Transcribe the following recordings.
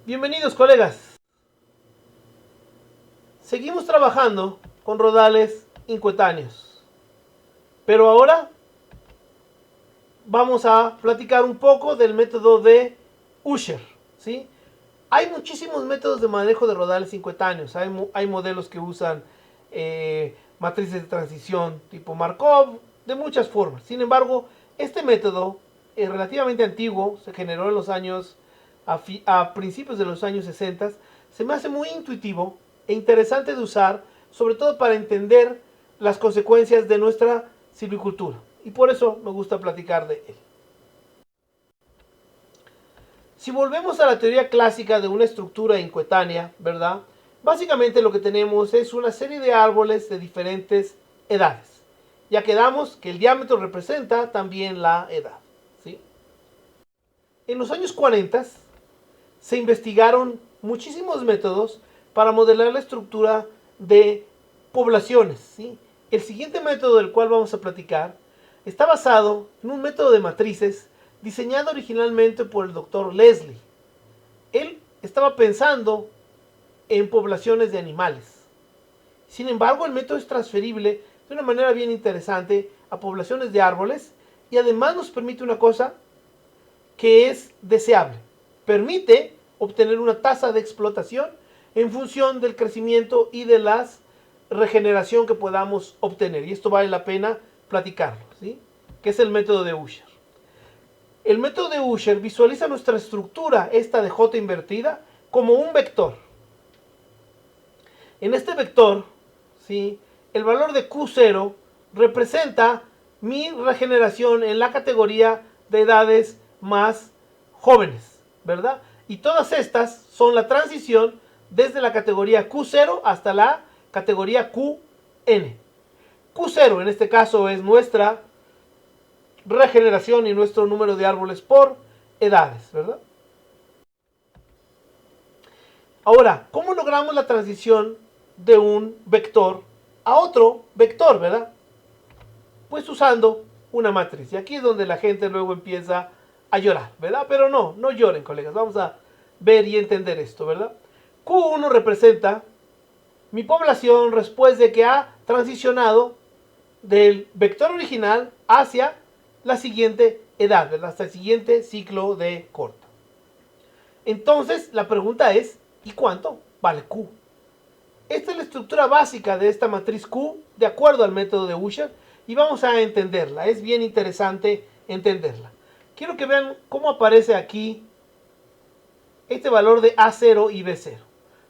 Bienvenidos, colegas. Seguimos trabajando con rodales incoetáneos, pero ahora vamos a platicar un poco del método de Usher, ¿sí? Hay muchísimos métodos de manejo de rodales incoetáneos. Hay modelos que usan matrices de transición tipo Markov, de muchas formas. Sin embargo, este método es relativamente antiguo, se generó en los años, a principios de los años 60. Se me hace muy intuitivo e interesante de usar, sobre todo para entender las consecuencias de nuestra silvicultura. Y por eso me gusta platicar de él. Si volvemos a la teoría clásica de una estructura incoetánea, ¿verdad? Básicamente lo que tenemos es una serie de árboles de diferentes edades. Ya quedamos que el diámetro representa también la edad, ¿sí? En los años 40 se investigaron muchísimos métodos para modelar la estructura de poblaciones, ¿sí? El siguiente método del cual vamos a platicar está basado en un método de matrices diseñado originalmente por el doctor Leslie. Él estaba pensando en poblaciones de animales. Sin embargo, el método es transferible de una manera bien interesante a poblaciones de árboles y además nos permite una cosa que es deseable. Permite obtener una tasa de explotación en función del crecimiento y de la regeneración que podamos obtener. Y esto vale la pena platicarlo, ¿sí? Que es el método de Usher. El método de Usher visualiza nuestra estructura, esta de J invertida, como un vector. En este vector, ¿sí?, el valor de Q0 representa mi regeneración en la categoría de edades más jóvenes, ¿verdad? Y todas estas son la transición desde la categoría Q0 hasta la categoría QN. Q0 en este caso es nuestra regeneración y nuestro número de árboles por edades, ¿verdad? Ahora, ¿cómo logramos la transición de un vector a otro vector, verdad? Pues usando una matriz. Y aquí es donde la gente luego empieza a llorar, ¿verdad? Pero no lloren, colegas. Vamos a ver y entender esto, ¿verdad? Q1 representa mi población después de que ha transicionado del vector original hacia la siguiente edad, ¿verdad? Hasta el siguiente ciclo de corta. Entonces, la pregunta es, ¿y cuánto vale Q? Esta es la estructura básica de esta matriz Q, de acuerdo al método de Usher, y vamos a entenderla. Es bien interesante entenderla. Quiero que vean cómo aparece aquí este valor de A0 y B0.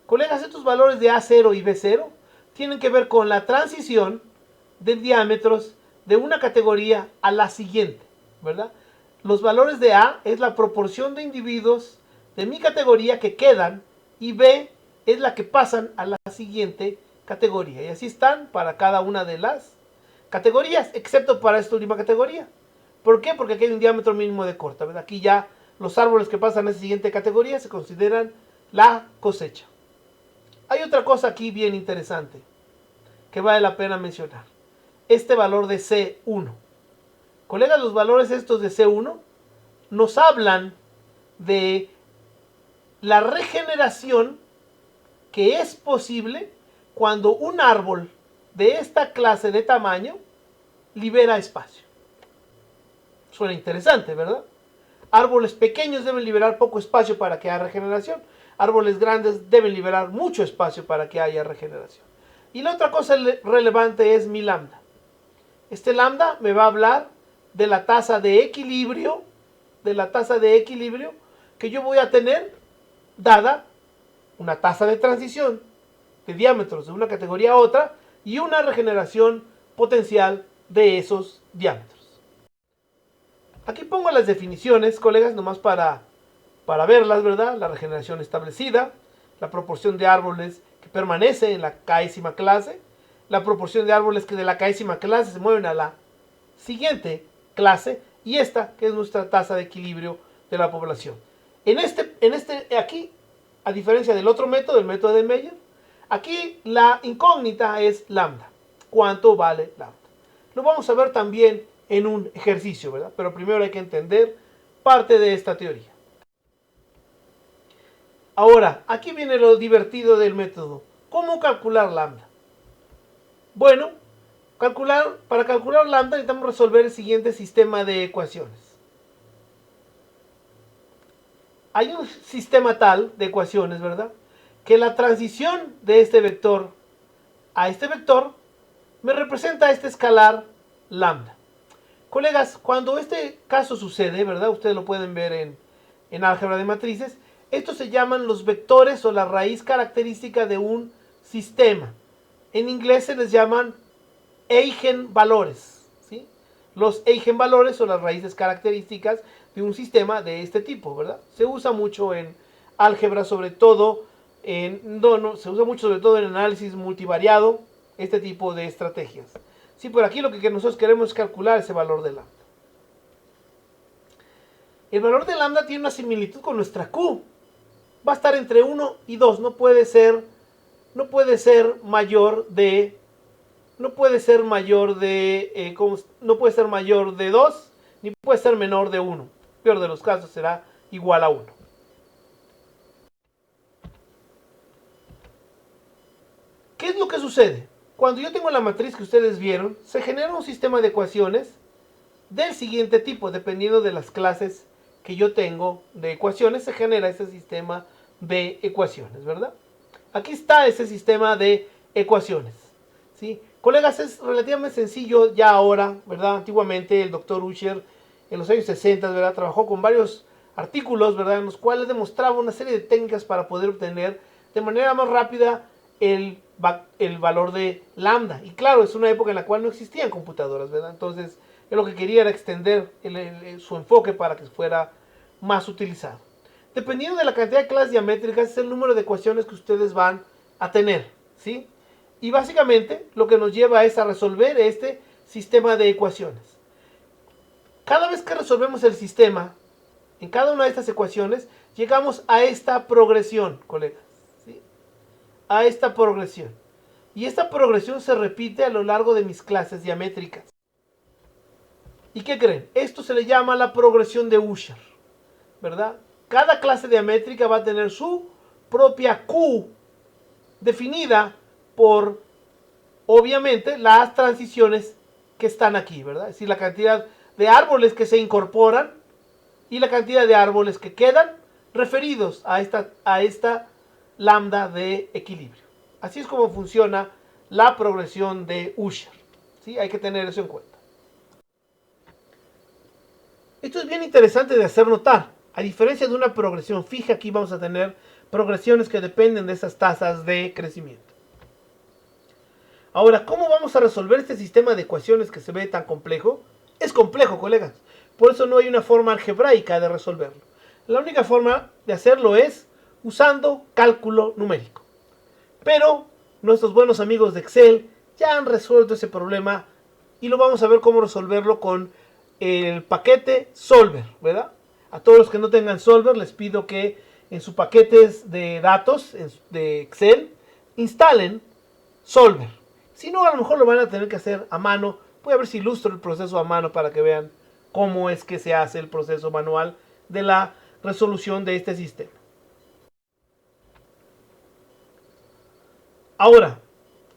Colegas, estos valores de A0 y B0 tienen que ver con la transición de diámetros de una categoría a la siguiente, ¿verdad? Los valores de A es la proporción de individuos de mi categoría que quedan y B es la que pasan a la siguiente categoría. Y así están para cada una de las categorías, excepto para esta última categoría. ¿Por qué? Porque aquí hay un diámetro mínimo de corta, ¿verdad? Aquí ya los árboles que pasan a esa siguiente categoría se consideran la cosecha. Hay otra cosa aquí bien interesante que vale la pena mencionar. Este valor de C1. Colegas, los valores estos de C1 nos hablan de la regeneración que es posible cuando un árbol de esta clase de tamaño libera espacio. Suena interesante, ¿verdad? Árboles pequeños deben liberar poco espacio para que haya regeneración. Árboles grandes deben liberar mucho espacio para que haya regeneración. Y la otra cosa relevante es mi lambda. Este lambda me va a hablar de la tasa de equilibrio, que yo voy a tener dada una tasa de transición de diámetros de una categoría a otra y una regeneración potencial de esos diámetros. Aquí pongo las definiciones, colegas, nomás para verlas, ¿verdad? La regeneración establecida, la proporción de árboles que permanece en la késima clase, la proporción de árboles que de la késima clase se mueven a la siguiente clase y esta que es nuestra tasa de equilibrio de la población. Aquí, a diferencia del otro método, el método de Meyer, aquí la incógnita es lambda. ¿Cuánto vale lambda? Lo vamos a ver también en un ejercicio, ¿verdad? Pero primero hay que entender parte de esta teoría. Ahora, aquí viene lo divertido del método. ¿Cómo calcular lambda? Bueno, para calcular lambda necesitamos resolver el siguiente sistema de ecuaciones. Hay un sistema tal de ecuaciones, ¿verdad? Que la transición de este vector a este vector me representa este escalar lambda. Colegas, cuando este caso sucede, ¿verdad? Ustedes lo pueden ver en álgebra de matrices. Estos se llaman los vectores o la raíz característica de un sistema. En inglés se les llaman eigenvalores, ¿sí? Los eigenvalores son las raíces características de un sistema de este tipo, ¿verdad? Se usa mucho en álgebra, sobre todo se usa mucho sobre todo en análisis multivariado, este tipo de estrategias. Sí, por aquí lo que nosotros queremos es calcular ese valor de lambda. El valor de lambda tiene una similitud con nuestra Q. Va a estar entre 1 y 2, no puede ser mayor de 2, ni puede ser menor de 1. Peor de los casos será igual a 1. ¿Qué es lo que sucede? Cuando yo tengo la matriz que ustedes vieron, se genera un sistema de ecuaciones del siguiente tipo. Dependiendo de las clases que yo tengo de ecuaciones, se genera ese sistema de ecuaciones, ¿verdad? Aquí está ese sistema de ecuaciones, ¿sí? Colegas, es relativamente sencillo ya ahora, ¿verdad? Antiguamente el doctor Usher en los años 60, ¿verdad? Trabajó con varios artículos, ¿verdad? En los cuales demostraba una serie de técnicas para poder obtener de manera más rápida el valor de lambda. Y claro, es una época en la cual no existían computadoras, ¿verdad? Entonces, él lo que quería era extender su enfoque para que fuera más utilizado. Dependiendo de la cantidad de clases diamétricas, es el número de ecuaciones que ustedes van a tener, ¿sí? Y básicamente lo que nos lleva es a resolver este sistema de ecuaciones. Cada vez que resolvemos el sistema, en cada una de estas ecuaciones, llegamos a esta progresión, colegas, ¿sí? A esta progresión. Y esta progresión se repite a lo largo de mis clases diamétricas. ¿Y qué creen? Esto se le llama la progresión de Usher, ¿verdad? Cada clase diamétrica va a tener su propia Q definida por, obviamente, las transiciones que están aquí, ¿verdad? Es decir, la cantidad de árboles que se incorporan y la cantidad de árboles que quedan referidos a esta lambda de equilibrio. Así es como funciona la progresión de Usher, ¿sí? Hay que tener eso en cuenta. Esto es bien interesante de hacer notar. A diferencia de una progresión fija, aquí vamos a tener progresiones que dependen de esas tasas de crecimiento. Ahora, ¿cómo vamos a resolver este sistema de ecuaciones que se ve tan complejo? Es complejo, colegas. Por eso no hay una forma algebraica de resolverlo. La única forma de hacerlo es usando cálculo numérico. Pero nuestros buenos amigos de Excel ya han resuelto ese problema y lo vamos a ver cómo resolverlo con el paquete Solver, ¿verdad? A todos los que no tengan Solver les pido que en sus paquetes de datos de Excel instalen Solver. Si no, a lo mejor lo van a tener que hacer a mano. Voy a ver si ilustro el proceso a mano para que vean cómo es que se hace el proceso manual de la resolución de este sistema. Ahora,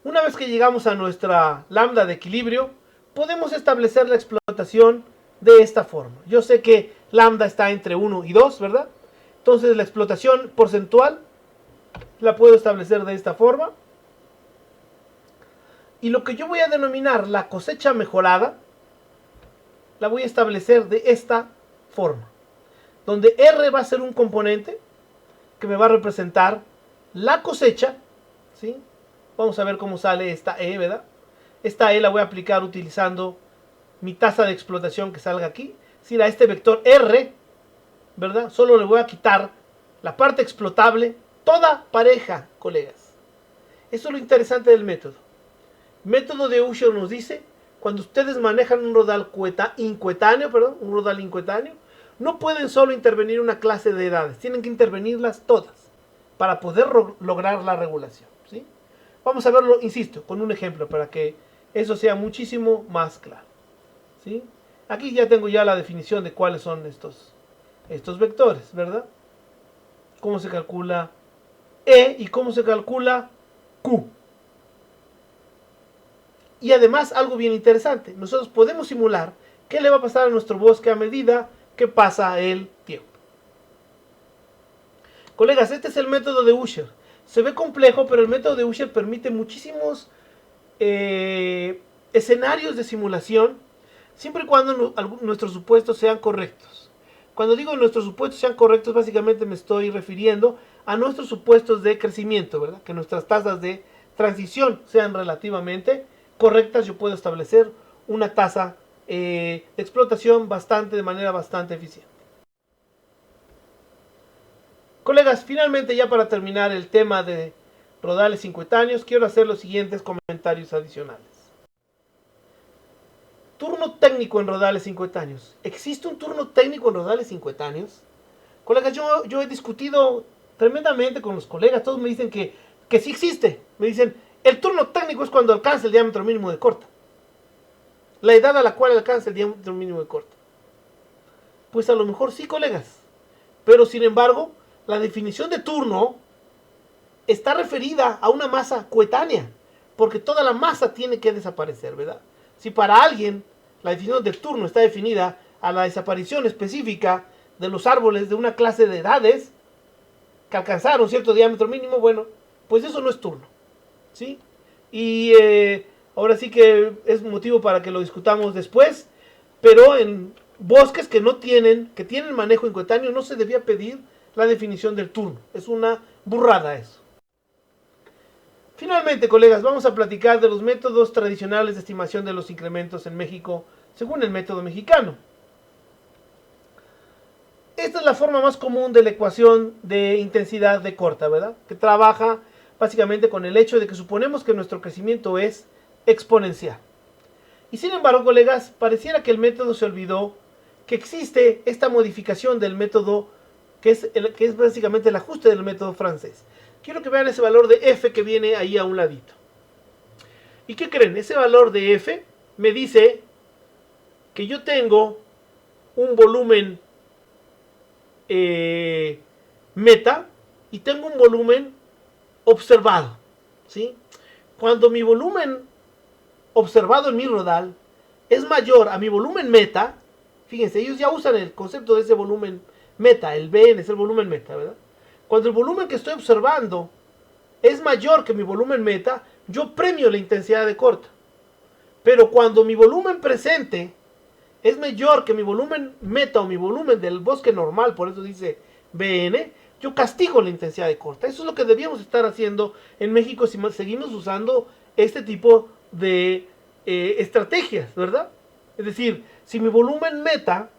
una vez que llegamos a nuestra lambda de equilibrio, podemos establecer la explotación de esta forma. Yo sé que lambda está entre 1 y 2, ¿verdad? Entonces la explotación porcentual la puedo establecer de esta forma. Y lo que yo voy a denominar la cosecha mejorada, la voy a establecer de esta forma. Donde R va a ser un componente que me va a representar la cosecha, ¿sí? Vamos a ver cómo sale esta E, ¿verdad? Esta E la voy a aplicar utilizando mi tasa de explotación que salga aquí. Es decir, a este vector R, ¿verdad? Solo le voy a quitar la parte explotable, toda pareja, colegas. Eso es lo interesante del método. El método de Usher nos dice, cuando ustedes manejan un rodal incoetáneo, no pueden solo intervenir una clase de edades, tienen que intervenirlas todas para poder lograr la regulación, ¿sí? Vamos a verlo, insisto, con un ejemplo para que eso sea muchísimo más claro, ¿sí? Aquí ya tengo la definición de cuáles son estos vectores, ¿verdad? cómo se calcula E y cómo se calcula Q. Y además algo bien interesante, nosotros podemos simular qué le va a pasar a nuestro bosque a medida que pasa el tiempo. Colegas, este es el método de Usher. Se ve complejo, pero el método de Usher permite muchísimos escenarios de simulación, siempre y cuando nuestros supuestos sean correctos. Cuando digo nuestros supuestos sean correctos, básicamente me estoy refiriendo a nuestros supuestos de crecimiento, ¿verdad? Que nuestras tasas de transición sean relativamente correctas. Yo puedo establecer una tasa de explotación de manera bastante eficiente. Colegas, finalmente ya para terminar el tema de rodales cincuentáneos, quiero hacer los siguientes comentarios adicionales. Turno técnico en rodales cincuentáneos. ¿Existe un turno técnico en rodales cincuentáneos? Colegas, yo he discutido tremendamente con los colegas, todos me dicen que sí existe. Me dicen, el turno técnico es cuando alcanza el diámetro mínimo de corta. La edad a la cual alcanza el diámetro mínimo de corta. Pues a lo mejor sí, colegas. Pero sin embargo, la definición de turno está referida a una masa coetánea, porque toda la masa tiene que desaparecer, ¿verdad? Si para alguien la definición del turno está definida a la desaparición específica de los árboles de una clase de edades que alcanzaron cierto diámetro mínimo, bueno, pues eso no es turno, ¿sí? Y ahora sí que es motivo para que lo discutamos después, pero en bosques que tienen manejo coetáneo no se debía pedir la definición del turno. Es una burrada eso. Finalmente, colegas, vamos a platicar de los métodos tradicionales de estimación de los incrementos en México según el método mexicano. Esta es la forma más común de la ecuación de intensidad de corta, ¿verdad? Que trabaja básicamente con el hecho de que suponemos que nuestro crecimiento es exponencial. Y sin embargo, colegas, pareciera que el método se olvidó que existe esta modificación del método que es básicamente el ajuste del método francés. Quiero que vean ese valor de F que viene ahí a un ladito. ¿Y qué creen? Ese valor de F me dice que yo tengo un volumen meta y tengo un volumen observado, ¿sí? Cuando mi volumen observado en mi rodal es mayor a mi volumen meta, fíjense, ellos ya usan el concepto de ese volumen meta, el BN es el volumen meta, ¿verdad? Cuando el volumen que estoy observando es mayor que mi volumen meta, yo premio la intensidad de corta. Pero cuando mi volumen presente es mayor que mi volumen meta o mi volumen del bosque normal, por eso dice BN, yo castigo la intensidad de corta. Eso es lo que debíamos estar haciendo en México si seguimos usando este tipo de estrategias, ¿verdad? Es decir, si mi volumen meta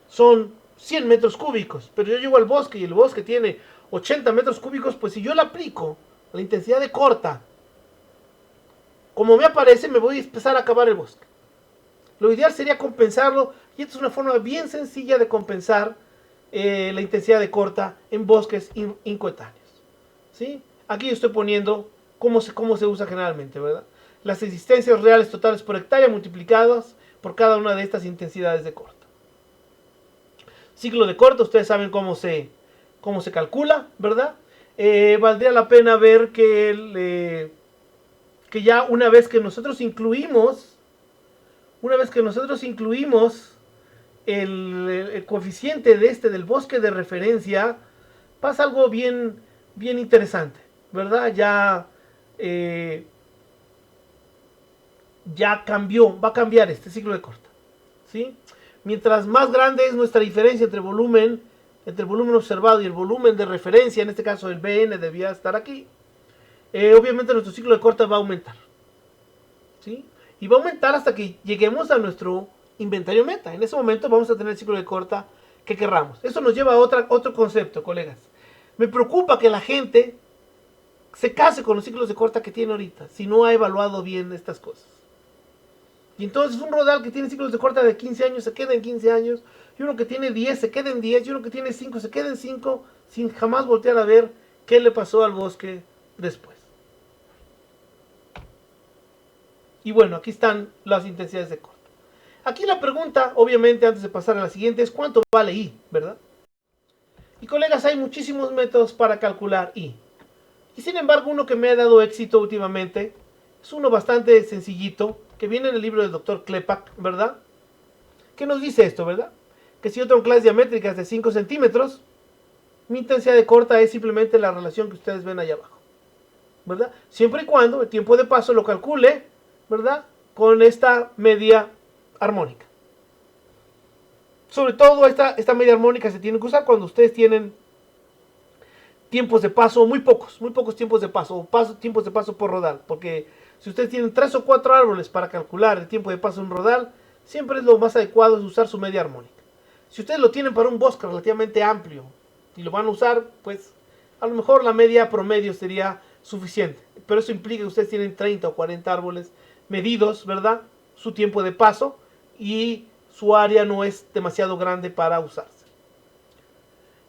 son 100 metros cúbicos, pero yo llego al bosque y el bosque tiene 80 metros cúbicos, pues si yo le aplico la intensidad de corta, como me aparece, me voy a empezar a acabar el bosque. Lo ideal sería compensarlo, y esta es una forma bien sencilla de compensar la intensidad de corta en bosques incoetáneos, ¿sí? Aquí estoy poniendo cómo se usa generalmente, ¿verdad? Las existencias reales totales por hectárea multiplicadas por cada una de estas intensidades de corta. Ciclo de corta, ustedes saben cómo se calcula, ¿verdad? Valdría la pena ver que ya una vez que nosotros incluimos el coeficiente del bosque de referencia, pasa algo bien interesante, ¿verdad? Ya cambió, va a cambiar este ciclo de corta, ¿sí? Mientras más grande es nuestra diferencia entre el volumen observado y el volumen de referencia, en este caso el BN debía estar aquí, obviamente nuestro ciclo de corta va a aumentar, ¿sí? Y va a aumentar hasta que lleguemos a nuestro inventario meta. En ese momento vamos a tener el ciclo de corta que querramos. Eso nos lleva a otro concepto, colegas. Me preocupa que la gente se case con los ciclos de corta que tiene ahorita, si no ha evaluado bien estas cosas. Y entonces un rodal que tiene ciclos de corta de 15 años se queda en 15 años, y uno que tiene 10 se queda en 10, y uno que tiene 5 se queda en 5, sin jamás voltear a ver qué le pasó al bosque después. Y bueno, aquí están las intensidades de corta. Aquí la pregunta, obviamente, antes de pasar a la siguiente, es ¿cuánto vale I, verdad? Y colegas, hay muchísimos métodos para calcular I. Y sin embargo, uno que me ha dado éxito últimamente es uno bastante sencillito, que viene en el libro del doctor Klepak, ¿verdad? Que nos dice esto, ¿verdad? Que si yo tengo clases diamétricas de 5 centímetros, mi intensidad de corta es simplemente la relación que ustedes ven allá abajo, ¿verdad? Siempre y cuando el tiempo de paso lo calcule, ¿verdad? Con esta media armónica. Sobre todo esta media armónica se tiene que usar cuando ustedes tienen tiempos de paso muy pocos tiempos de paso, o tiempos de paso por rodal, porque si ustedes tienen 3 o 4 árboles para calcular el tiempo de paso en un rodal, siempre es lo más adecuado es usar su media armónica. Si ustedes lo tienen para un bosque relativamente amplio y lo van a usar, pues a lo mejor la media promedio sería suficiente, pero eso implica que ustedes tienen 30 o 40 árboles medidos, ¿verdad? Su tiempo de paso y su área no es demasiado grande para usarse.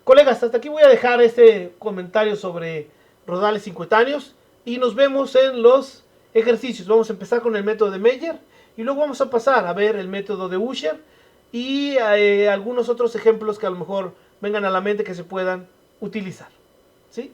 Colegas, hasta aquí voy a dejar este comentario sobre rodales cincuetáneos y nos vemos en los ejercicios. Vamos a empezar con el método de Meyer y luego vamos a pasar a ver el método de Usher y algunos otros ejemplos que a lo mejor vengan a la mente que se puedan utilizar, ¿sí?